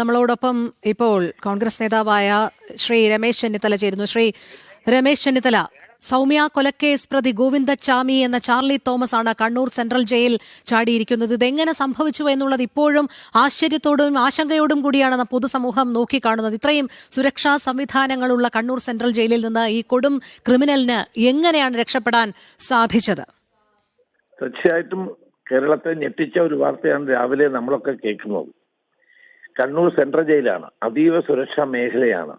നമ്മളോടൊപ്പം ഇപ്പോൾ കോൺഗ്രസ് നേതാവായ ശ്രീ രമേശ് ചെന്നിത്തല ചേരുന്നു. ശ്രീ രമേശ് ചെന്നിത്തല, സൗമ്യ കൊലക്കേസ് പ്രതി ഗോവിന്ദച്ചാമി എന്ന ചാർലി തോമസ് ആണ് കണ്ണൂർ സെൻട്രൽ ജയിൽ ചാടിയിരിക്കുന്നത്. ഇതെങ്ങനെ സംഭവിച്ചു എന്നുള്ളത് ഇപ്പോഴും ആശ്ചര്യത്തോടും ആശങ്കയോടും കൂടിയാണ് പൊതുസമൂഹം നോക്കിക്കാണുന്നത്. ഇത്രയും സുരക്ഷാ സംവിധാനങ്ങളുള്ള കണ്ണൂർ സെൻട്രൽ ജയിലിൽ നിന്ന് ഈ കൊടും ക്രിമിനലിന് എങ്ങനെയാണ് രക്ഷപ്പെടാൻ സാധിച്ചത്? തീർച്ചയായിട്ടും കേരളത്തെ ഞെട്ടിച്ച ഒരു വാർത്തയാണ് രാവിലെ നമ്മളൊക്കെ കേൾക്കുന്നത്. കണ്ണൂർ സെൻട്രൽ ജയിലാണ്, അതീവ സുരക്ഷാ മേഖലയാണ്.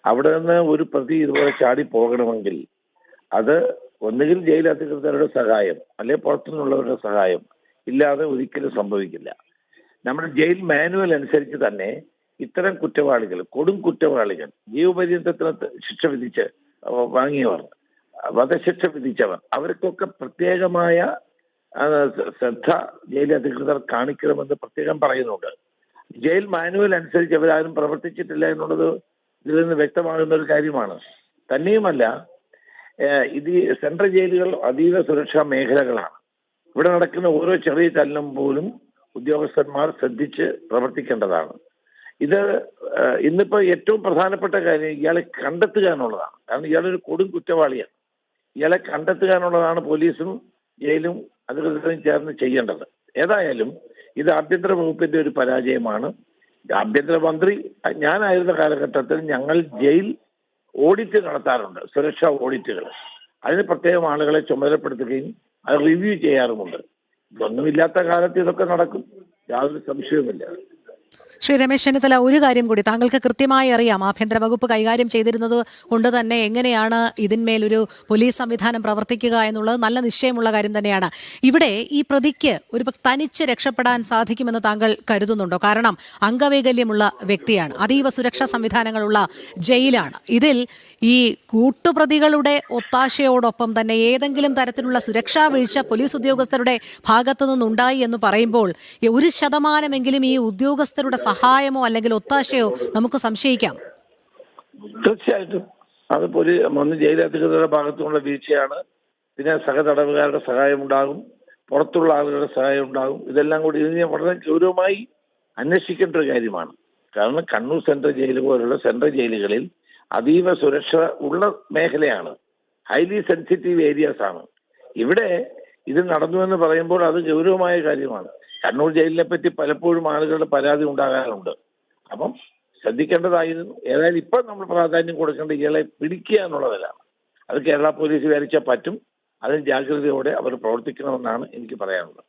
അവിടെ നിന്ന് ഒരു പ്രതി ഇതുപോലെ ചാടി പോകണമെങ്കിൽ അത് ഒന്നുകിൽ ജയിൽ അധികൃതരുടെ സഹായം അല്ലെങ്കിൽ പുറത്തുനിന്നുള്ളവരുടെ സഹായം ഇല്ലാതെ ഒരിക്കലും സംഭവിക്കില്ല. നമ്മുടെ ജയിൽ മാനുവൽ അനുസരിച്ച് തന്നെ ഇത്തരം കുറ്റവാളികൾ, കൊടും കുറ്റവാളികൾ, ജീവപര്യന്തത്തിന് ശിക്ഷ വിധിച്ച് വാങ്ങിയവർ, വധശിക്ഷ വിധിച്ചവർ, അവർക്കൊക്കെ പ്രത്യേകമായ ശ്രദ്ധ ജയിൽ അധികൃതർ കാണിക്കണമെന്ന് പ്രത്യേകം പറയുന്നുണ്ട്. ജയിൽ മാനുവൽ അനുസരിച്ച് അവരാരും പ്രവർത്തിച്ചിട്ടില്ല എന്നുള്ളത് ഇതിൽ നിന്ന് വ്യക്തമാകുന്ന ഒരു കാര്യമാണ്. തന്നെയുമല്ല, ഇത് സെൻട്രൽ ജയിലുകൾ അതീവ സുരക്ഷാ മേഖലകളാണ്. ഇവിടെ നടക്കുന്ന ഓരോ ചെറിയ ചലനം പോലും ഉദ്യോഗസ്ഥന്മാർ ശ്രദ്ധിച്ച് പ്രവർത്തിക്കേണ്ടതാണ്. ഇത് ഇന്നിപ്പോ ഏറ്റവും പ്രധാനപ്പെട്ട കാര്യം ഇയാളെ കണ്ടെത്തുക എന്നുള്ളതാണ്. കാരണം ഇയാളൊരു കൊടും കുറ്റവാളിയാണ്. ഇയാളെ കണ്ടെത്തുക എന്നുള്ളതാണ് പോലീസും ജയിലും അധികൃതരും ചേർന്ന് ചെയ്യേണ്ടത്. ഏതായാലും ഇത് ആഭ്യന്തര വകുപ്പിന്റെ ഒരു പരാജയമാണ്. ആഭ്യന്തരമന്ത്രി ഞാനായിരുന്ന കാലഘട്ടത്തിൽ ഞങ്ങൾ ജയിൽ ഓഡിറ്റ് നടത്താറുണ്ട്, സുരക്ഷാ ഓഡിറ്റുകൾ. അതിന് പ്രത്യേകം ആളുകളെ ചുമതലപ്പെടുത്തുകയും അത് റിവ്യൂ ചെയ്യാറുമുണ്ട്. ഇതൊന്നുമില്ലാത്ത കാലത്ത് ഇതൊക്കെ നടക്കും, യാതൊരു സംശയവുമില്ല. ശ്രീ രമേശ് ചെന്നിത്തല, ഒരു കാര്യം കൂടി, താങ്കൾക്ക് കൃത്യമായി അറിയാം, ആഭ്യന്തര വകുപ്പ് കൈകാര്യം ചെയ്തിരുന്നത് കൊണ്ട് തന്നെ എങ്ങനെയാണ് ഇതിന്മേലൊരു പോലീസ് സംവിധാനം പ്രവർത്തിക്കുക എന്നുള്ളത് നല്ല നിശ്ചയമുള്ള കാര്യം തന്നെയാണ്. ഇവിടെ ഈ പ്രതിക്ക് ഒരു തനിച്ച് രക്ഷപ്പെടാൻ സാധിക്കുമെന്ന് താങ്കൾ കരുതുന്നുണ്ടോ? കാരണം അംഗവൈകല്യമുള്ള വ്യക്തിയാണ്, അതീവ സുരക്ഷാ സംവിധാനങ്ങളുള്ള ജയിലാണ്. ഇതിൽ ഈ കൂട്ടുപ്രതികളുടെ ഒത്താശയോടൊപ്പം തന്നെ ഏതെങ്കിലും തരത്തിലുള്ള സുരക്ഷാ വീഴ്ച പോലീസ് ഉദ്യോഗസ്ഥരുടെ ഭാഗത്തു നിന്നുണ്ടായി എന്ന് പറയുമ്പോൾ 1% ഈ ഉദ്യോഗസ്ഥരുടെ സഹായമോ അല്ലെങ്കിൽ ഒത്താശയോ നമുക്ക് സംശയിക്കാം. തീർച്ചയായിട്ടും അത് ഒന്ന് ജയിലധികൃതരുടെ ഭാഗത്തുനിന്നുള്ള വീഴ്ചയാണ്. പിന്നെ സഹതടവുകാരുടെ സഹായം ഉണ്ടാകും, പുറത്തുള്ള ആളുകളുടെ സഹായം ഉണ്ടാകും. ഇതെല്ലാം കൂടി ഇതിനെ വളരെ ഗൗരവമായി അന്വേഷിക്കേണ്ട ഒരു കാര്യമാണ്. കാരണം കണ്ണൂർ സെൻട്രൽ ജയിൽ പോലുള്ള സെൻട്രൽ ജയിലുകളിൽ അതീവ സുരക്ഷ ഉള്ള മേഖലയാണ്, ഹൈലി സെൻസിറ്റീവ് ഏരിയാസ് ആണ്. ഇവിടെ ഇത് നടന്നു എന്ന് പറയുമ്പോൾ അത് ഗൗരവമായ കാര്യമാണ്. കണ്ണൂർ ജയിലിനെ പറ്റി പലപ്പോഴും ആളുകളുടെ പരാതി ഉണ്ടാകാറുണ്ട്. അപ്പം ശ്രദ്ധിക്കേണ്ടതായിരുന്നു. ഏതായാലും ഇപ്പം നമ്മൾ പ്രാധാന്യം കൊടുക്കേണ്ട ഇയാളെ പിടിക്കുക എന്നുള്ളതിലാണ്. അത് കേരള പോലീസ് വിചാരിച്ചാൽ പറ്റും. അതിന് ജാഗ്രതയോടെ അവർ പ്രവർത്തിക്കണമെന്നാണ് എനിക്ക് പറയാനുള്ളത്.